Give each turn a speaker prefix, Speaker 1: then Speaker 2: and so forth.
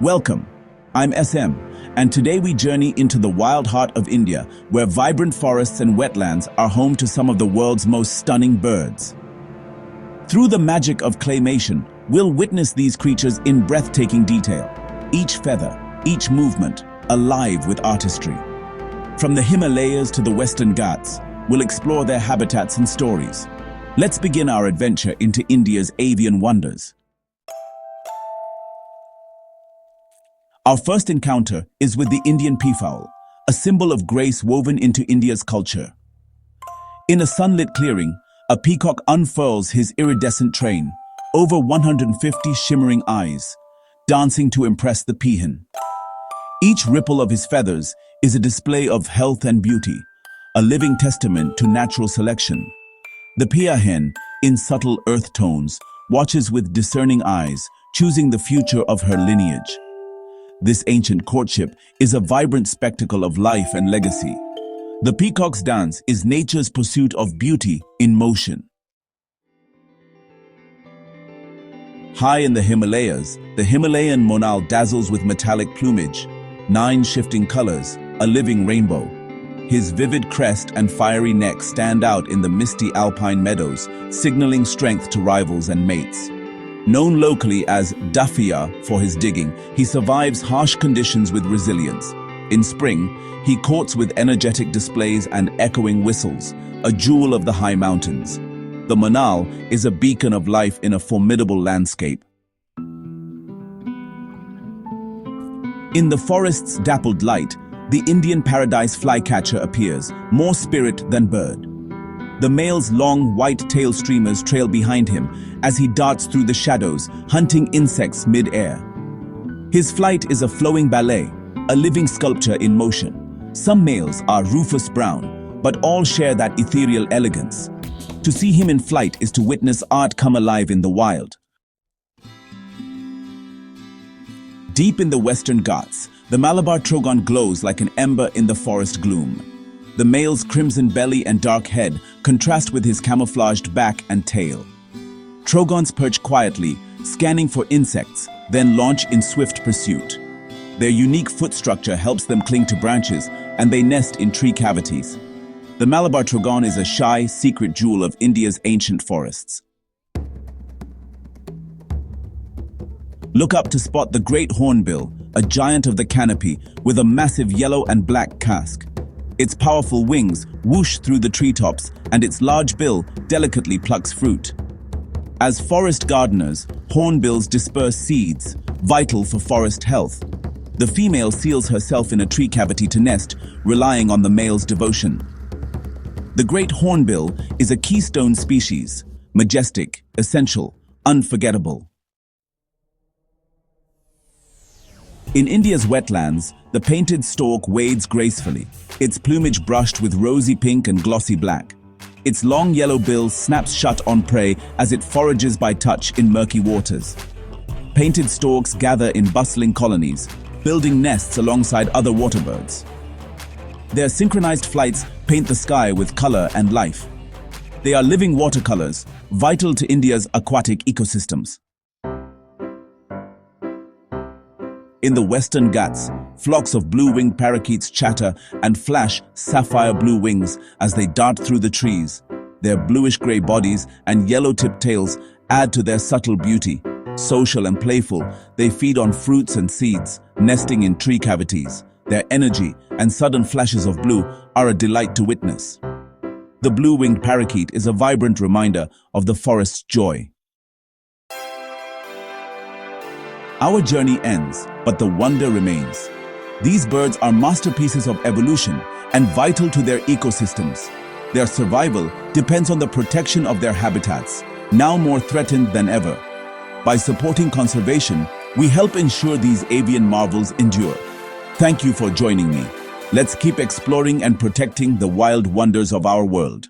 Speaker 1: Welcome, I'm SM, and today we journey into the wild heart of India, where vibrant forests and wetlands are home to some of the world's most stunning birds. Through the magic of claymation, we'll witness these creatures in breathtaking detail, each feather, each movement, alive with artistry. From the Himalayas to the Western Ghats, we'll explore their habitats and stories. Let's begin our adventure into India's avian wonders. Our first encounter is with the Indian peafowl, a symbol of grace woven into India's culture. In a sunlit clearing, a peacock unfurls his iridescent train, over 150 shimmering eyes, dancing to impress the peahen. Each ripple of his feathers is a display of health and beauty, a living testament to natural selection. The peahen, in subtle earth tones, watches with discerning eyes, choosing the future of her lineage. This ancient courtship is a vibrant spectacle of life and legacy. The peacock's dance is nature's pursuit of beauty in motion. High in the Himalayas, the Himalayan monal dazzles with metallic plumage, 9 shifting colors, a living rainbow. His vivid crest and fiery neck stand out in the misty alpine meadows, signaling strength to rivals and mates. Known locally as Dafiya for his digging, he survives harsh conditions with resilience. In spring, he courts with energetic displays and echoing whistles, a jewel of the high mountains. The monal is a beacon of life in a formidable landscape. In the forest's dappled light, the Indian paradise flycatcher appears, more spirit than bird. The male's long white tail streamers trail behind him as he darts through the shadows, hunting insects mid-air. His flight is a flowing ballet, a living sculpture in motion. Some males are rufous brown, but all share that ethereal elegance. To see him in flight is to witness art come alive in the wild. Deep in the Western Ghats, the Malabar trogon glows like an ember in the forest gloom. The male's crimson belly and dark head contrast with his camouflaged back and tail. Trogons perch quietly, scanning for insects, then launch in swift pursuit. Their unique foot structure helps them cling to branches, and they nest in tree cavities. The Malabar trogon is a shy, secret jewel of India's ancient forests. Look up to spot the great hornbill, a giant of the canopy with a massive yellow and black casque. Its powerful wings whoosh through the treetops, and its large bill delicately plucks fruit. As forest gardeners, hornbills disperse seeds, vital for forest health. The female seals herself in a tree cavity to nest, relying on the male's devotion. The great hornbill is a keystone species, majestic, essential, unforgettable. In India's wetlands, the painted stork wades gracefully, its plumage brushed with rosy pink and glossy black. Its long yellow bill snaps shut on prey as it forages by touch in murky waters. Painted storks gather in bustling colonies, building nests alongside other waterbirds. Their synchronized flights paint the sky with color and life. They are living watercolors, vital to India's aquatic ecosystems. In the Western Ghats, flocks of blue-winged parakeets chatter and flash sapphire blue wings as they dart through the trees. Their bluish-gray bodies and yellow-tipped tails add to their subtle beauty. Social and playful, they feed on fruits and seeds, nesting in tree cavities. Their energy and sudden flashes of blue are a delight to witness. The blue-winged parakeet is a vibrant reminder of the forest's joy. Our journey ends, but the wonder remains. These birds are masterpieces of evolution and vital to their ecosystems. Their survival depends on the protection of their habitats, now more threatened than ever. By supporting conservation, we help ensure these avian marvels endure. Thank you for joining me. Let's keep exploring and protecting the wild wonders of our world.